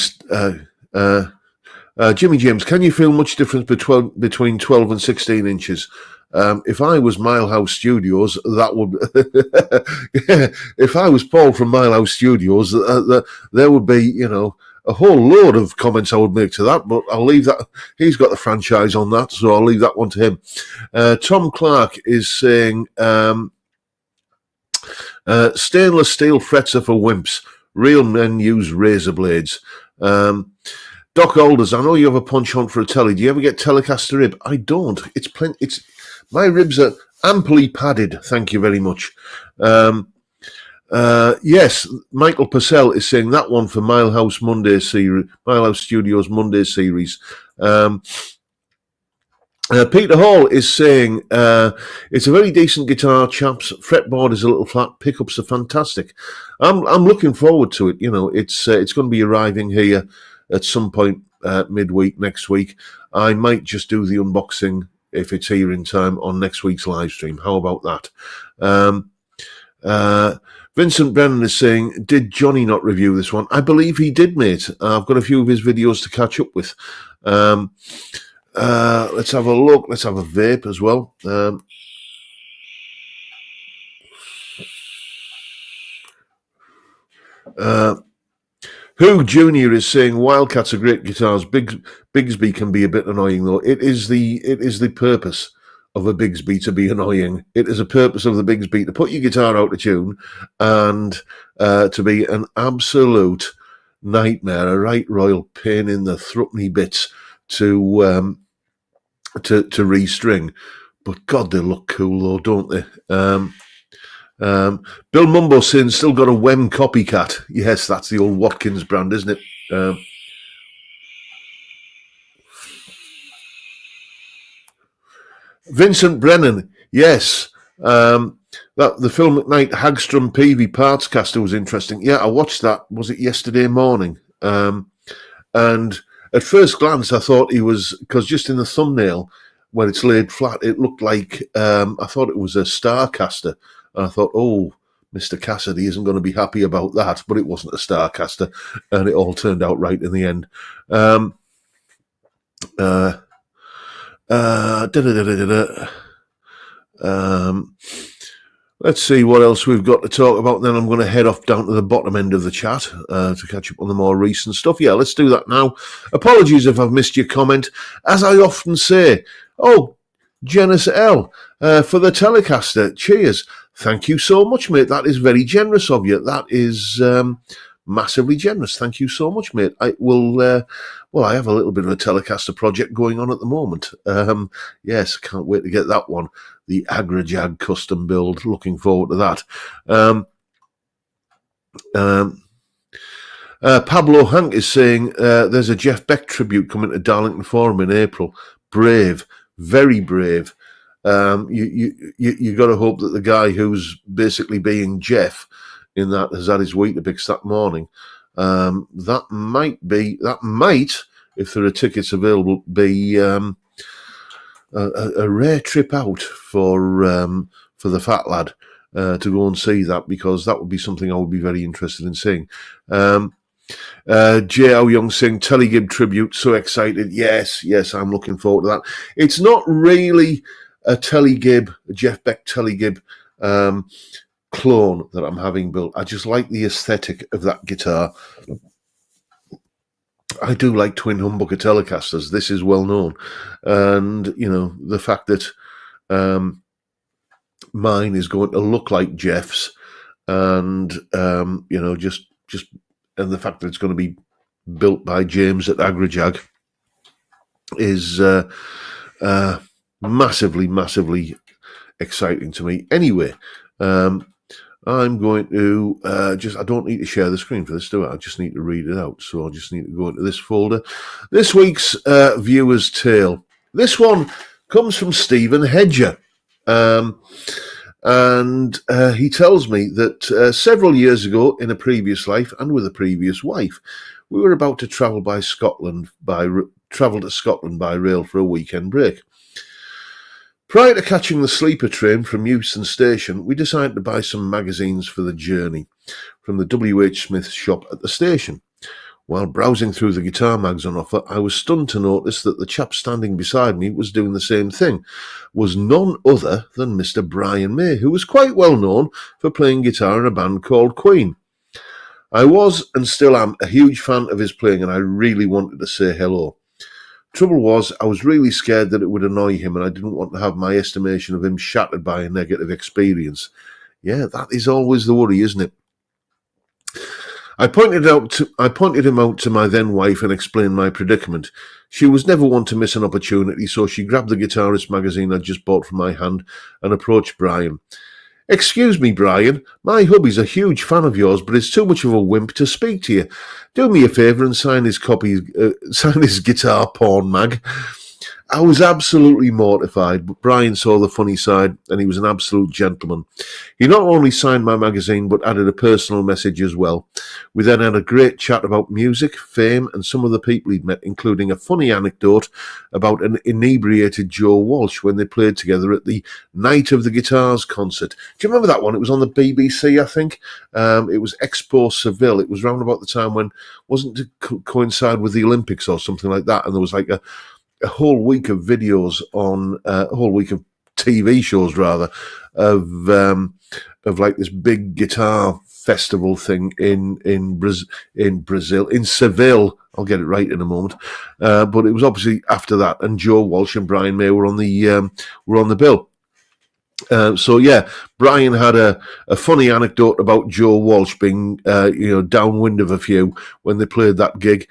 Jimmy James, can you feel much difference between 12 and 16 inches? If I was Milehouse Studios, that would. If I was Paul from Milehouse Studios, there would be, a whole load of comments I would make to that, but I'll leave that. He's got the franchise on that, so I'll leave that one to him. Tom Clark is saying, stainless steel frets are for wimps. Real men use razor blades. Doc Alders, I know you have a punch hunt for a telly. Do you ever get Telecaster rib? I don't. My ribs are amply padded. Thank you very much. Yes, Michael Purcell is saying that one for Milehouse Studios Monday series. Peter Hall is saying it's a very decent guitar, chaps. Fretboard is a little flat. Pickups are fantastic. I'm looking forward to it. It's going to be arriving here at some point midweek next week. I might just do the unboxing if it's here in time on next week's live stream. How about that? Vincent Brennan is saying, did Johnny not review this one? I believe he did, mate. I've got a few of his videos to catch up with. Let's have a look. Let's have a vape as well. Who Junior is saying Wildcats are great guitars. Bigsby can be a bit annoying though. It is the purpose of a Bigsby to be annoying. It is a purpose of the Bigsby to put your guitar out of tune and to be an absolute nightmare, a right royal pain in the thruppenny bits to restring. But God, they look cool though, don't they? Bill Mumbo saying still got a Wem copycat. Yes, that's the old Watkins brand, isn't it? Vincent Brennan, yes. That the Phil McKnight Hagstrom Peavy Parts caster was interesting. Yeah, I watched that. Was it yesterday morning? And at first glance, I thought he was, because just in the thumbnail, when it's laid flat, it looked like I thought it was a Starcaster. And I thought, oh, Mr. Cassidy isn't going to be happy about that, but it wasn't a Starcaster, and it all turned out right in the end. Let's see what else we've got to talk about. Then I'm going to head off down to the bottom end of the chat to catch up on the more recent stuff. Yeah, let's do that now. Apologies if I've missed your comment. As I often say, oh, Janice L, for the Telecaster. Cheers. Thank you so much, mate. That is very generous of you. That is massively generous. Thank you so much, mate. I will. Well, I have a little bit of a Telecaster project going on at the moment. Yes, can't wait to get that one. The AgraJag custom build. Looking forward to that. Pablo Hank is saying there's a Jeff Beck tribute coming to Darlington Forum in April. Brave, very brave. You got to hope that the guy who's basically being Jeff in that has had his Weetabix that morning. That might, if there are tickets available, be a rare trip out for the fat lad to go and see that, because that would be something I would be very interested in seeing. J.O. Young saying Telegib tribute, so excited. Yes, I'm looking forward to that. It's not really a Telegib, a Jeff Beck Telegib clone that I'm having built. I just like the aesthetic of that guitar. I do like twin humbucker Telecasters. This is well known, and the fact that mine is going to look like Jeff's, and just and the fact that it's going to be built by James at AgraJag is massively exciting to me. Anyway, I'm going to I don't need to share the screen for this, do I? I just need to read it out. So I'll just need to go into this folder. This week's Viewer's Tale. This one comes from Stephen Hedger. And he tells me that several years ago, in a previous life and with a previous wife, we were about to travel to Scotland by rail for a weekend break. Prior to catching the sleeper train from Euston Station, we decided to buy some magazines for the journey from the W.H. Smith shop at the station. While browsing through the guitar mags on offer, I was stunned to notice that the chap standing beside me was doing the same thing, was none other than Mr. Brian May, who was quite well known for playing guitar in a band called Queen. I was, and still am, a huge fan of his playing, and I really wanted to say hello. Trouble was, I was really scared that it would annoy him, and I didn't want to have my estimation of him shattered by a negative experience. Yeah, that is always the worry, isn't it? I pointed him out to my then wife and explained my predicament. She was never one to miss an opportunity, so she grabbed the guitarist magazine I'd just bought from my hand and approached Brian. "Excuse me, Brian, my hubby's a huge fan of yours, but is too much of a wimp to speak to you. Do me a favour and sign his guitar porn mag." I was absolutely mortified, but Brian saw the funny side, and he was an absolute gentleman. He not only signed my magazine, but added a personal message as well. We then had a great chat about music, fame, and some of the people he'd met, including a funny anecdote about an inebriated Joe Walsh when they played together at the Night of the Guitars concert. Do you remember that one? It was on the BBC, I think. It was Expo Seville. It was round about the time when, wasn't it to coincide with the Olympics or something like that, and there was like a whole week of videos on a whole week of TV shows rather, of like this big guitar festival thing in Brazil, in Seville. I'll get it right in a moment. But it was obviously after that, and Joe Walsh and Brian May were on the bill. So yeah, Brian had a funny anecdote about Joe Walsh being downwind of a few when they played that gig.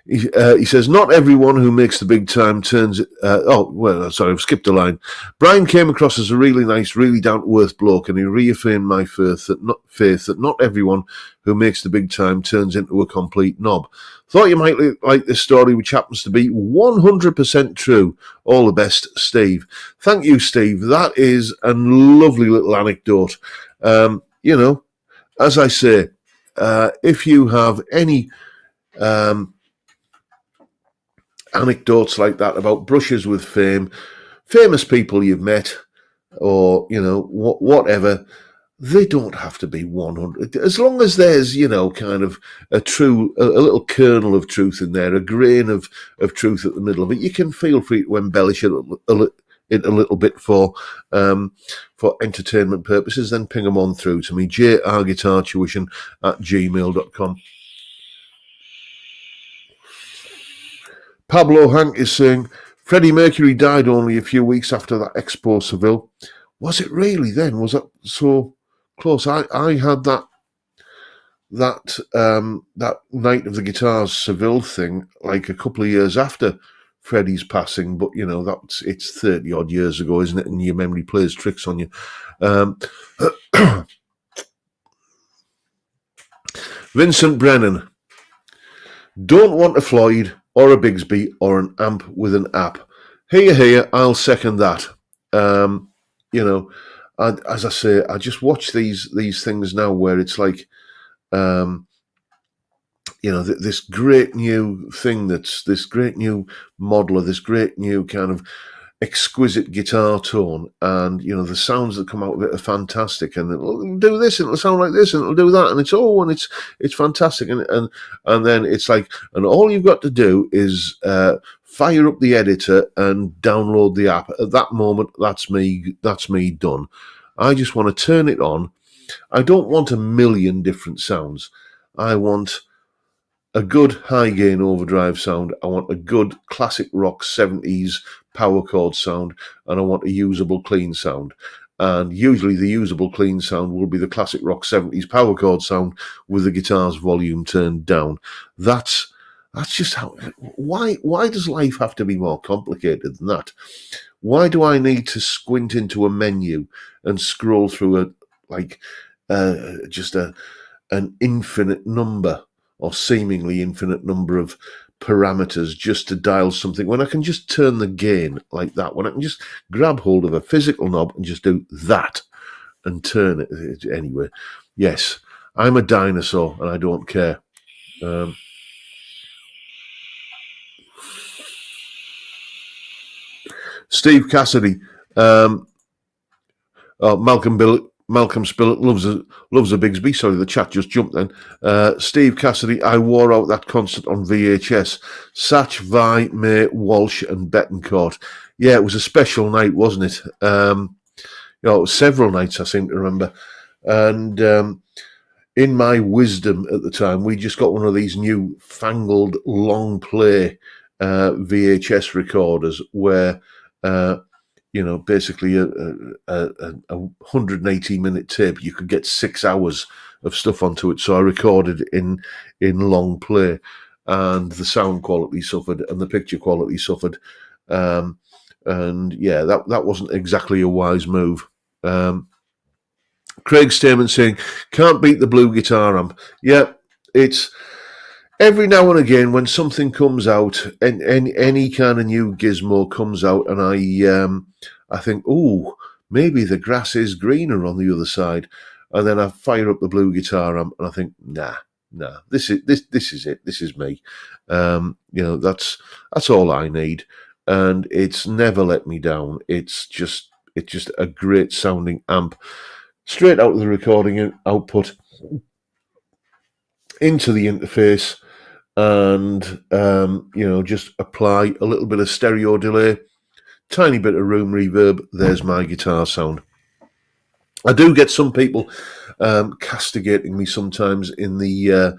He says, not everyone who makes the big time turns... I've skipped a line. Brian came across as a really nice, really down-to-earth bloke, and he reaffirmed my faith that not everyone who makes the big time turns into a complete knob. Thought you might like this story, which happens to be 100% true. All the best, Steve. Thank you, Steve. That is a lovely little anecdote. As I say, if you have any... anecdotes like that about brushes with fame, famous people you've met, or whatever, they don't have to be 100. As long as there's kind of a little kernel of truth in there, a grain of truth at the middle of it, you can feel free to embellish it a little bit for entertainment purposes. Then ping them on through to me, jrguitartuition@gmail.com. Pablo Hank is saying, Freddie Mercury died only a few weeks after that Expo Seville. Was it really then? Was that so close? I had that Night of the Guitars Seville thing like a couple of years after Freddie's passing, but it's 30 odd years ago, isn't it? And your memory plays tricks on you. Vincent Brennan, don't want a Floyd or a Bigsby or an amp with an app. Here, I'll second that. And as I say, I just watch these things now where it's like, this great new thing that's this great new modeler, this great new kind of exquisite guitar tone, and the sounds that come out of it are fantastic, and it'll do this and it'll sound like this and it'll do that, and it's fantastic, and then it's like, and all you've got to do is fire up the editor and download the app. At that moment, that's me done. I just want to turn it on. I don't want a million different sounds. I want a good high gain overdrive sound. I want a good classic rock 70s power chord sound, and I want a usable clean sound. And usually the usable clean sound will be the classic rock 70s power chord sound with the guitar's volume turned down. That's just how... Why does life have to be more complicated than that? Why do I need to squint into a menu and scroll through an infinite number or seemingly infinite number of parameters just to dial something, when I can just turn the gain like that, when I can just grab hold of a physical knob and just do that and turn it anyway? Yes, I'm a dinosaur and I don't care. Steve Cassidy, Malcolm Spillett loves a Bigsby. Sorry, the chat just jumped then. Steve Cassidy, I wore out that concert on VHS. Satch, Vai, May, Walsh and Betancourt. Yeah, it was a special night, wasn't it? It was several nights, I seem to remember. And in my wisdom at the time, we just got one of these new fangled long play VHS recorders where... basically a 180-minute tape, you could get 6 hours of stuff onto it. So I recorded in long play, and the sound quality suffered and the picture quality suffered. And yeah, that wasn't exactly a wise move. Craig Stamen saying, can't beat the blue guitar amp. Yeah, it's... Every now and again, when something comes out, and any kind of new gizmo comes out, and I think, oh, maybe the grass is greener on the other side, and then I fire up the blue guitar amp, and I think, nah, this is it. This is me. That's all I need, and it's never let me down. It's just a great sounding amp, straight out of the recording output into the interface. And just apply a little bit of stereo delay tiny bit of room reverb, there's my guitar sound. I do get some people castigating me sometimes in the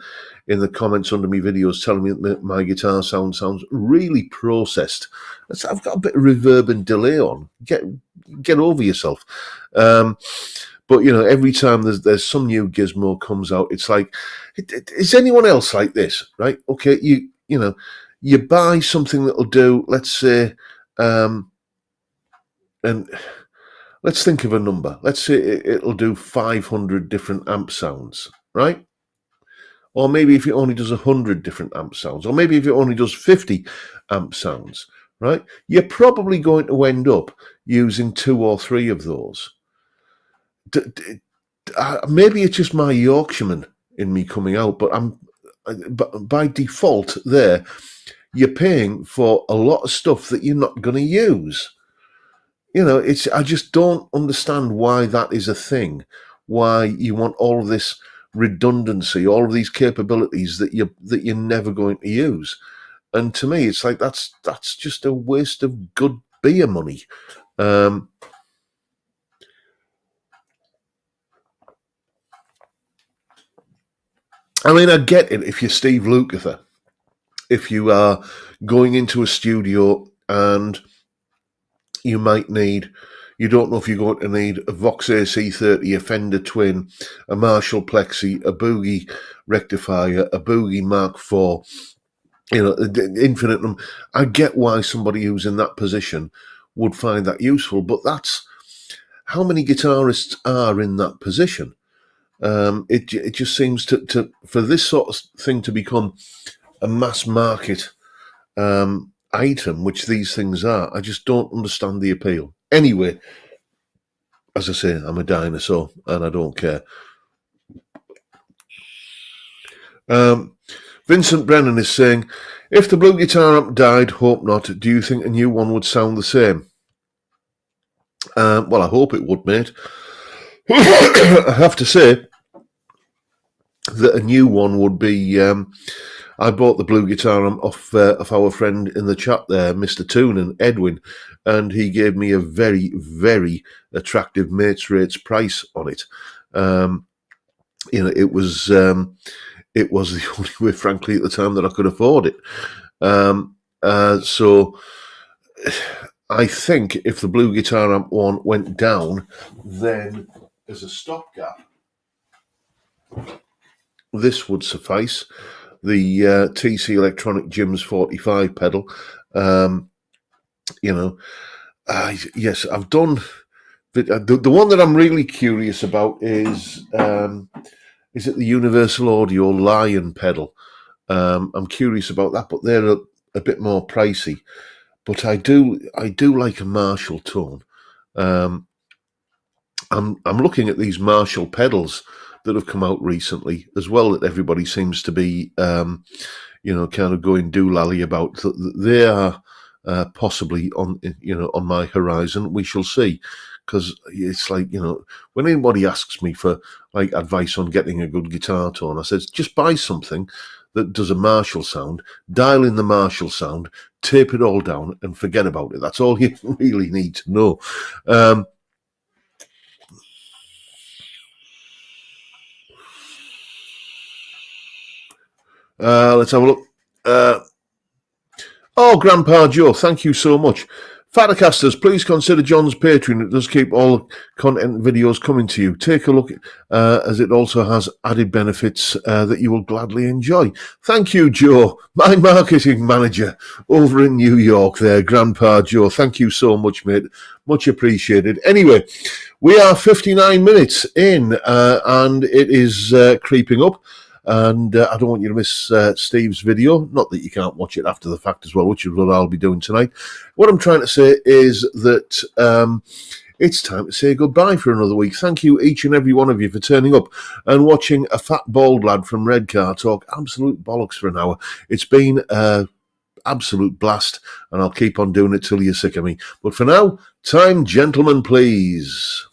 comments under my videos, telling me that my guitar sounds really processed. I've got a bit of reverb and delay on. Get over yourself. But every time there's some new gizmo comes out, it's like, is anyone else like this? Right? Okay, you buy something that'll do, let's say, and let's think of a number. Let's say it'll do 500 different amp sounds, right? Or maybe if it only does 100 different amp sounds, or maybe if it only does 50 amp sounds, right? You're probably going to end up using 2 or 3 of those. Maybe it's just my Yorkshireman in me coming out, but by default there, you're paying for a lot of stuff that you're not going to use. I just don't understand why that is a thing. Why you want all of this redundancy, all of these capabilities that you're never going to use. And to me, it's like that's just a waste of good beer money. I mean, I get it if you're Steve Lukather, if you are going into a studio and you might need, you don't know if you're going to need a Vox AC30, a Fender Twin, a Marshall Plexi, a Boogie rectifier, a Boogie Mark IV, infinite. I get why somebody who's in that position would find that useful, but that's how many guitarists are in that position. It just seems to for this sort of thing to become a mass market item, which these things are, I just don't understand the appeal. Anyway, as I say, I'm a dinosaur and I don't care. Vincent Brennan is saying, if the blue guitar amp died, hope not, do you think a new one would sound the same? Well, I hope it would, mate. I have to say that a new one would be... I bought the blue guitar off our friend in the chat there, Mr. Toonan, Edwin, and he gave me a very, very attractive mates rates price on it. It was the only way, frankly, at the time that I could afford it. So I think if the blue guitar amp one went down, then as a stopgap, this would suffice. The TC Electronic Jim's 45 pedal. Yes, I've done... The one that I'm really curious about is it the Universal Audio Lion pedal? I'm curious about that, but they're a bit more pricey. But I do like a Marshall tone. I'm looking at these Marshall pedals that have come out recently as well, that everybody seems to be, kind of going doolally about. They are possibly on my horizon. We shall see, because it's like, when anybody asks me for like advice on getting a good guitar tone, I says just buy something that does a Marshall sound, dial in the Marshall sound, tape it all down, and forget about it. That's all you really need to know. Let's have a look. Grandpa Joe, thank you so much. Fattercasters, please consider John's Patreon. It does keep all the content videos coming to you. Take a look, as it also has added benefits that you will gladly enjoy. Thank you, Joe, my marketing manager over in New York there, Grandpa Joe. Thank you so much, mate. Much appreciated. Anyway, we are 59 minutes in, and it is creeping up. And I don't want you to miss Steve's video. Not that you can't watch it after the fact as well, which is what I'll be doing tonight. What I'm trying to say is that it's time to say goodbye for another week. Thank you, each and every one of you, for turning up and watching a fat bald lad from Redcar talk absolute bollocks for an hour. It's been an absolute blast, and I'll keep on doing it till you're sick of me. But for now, time, gentlemen, please.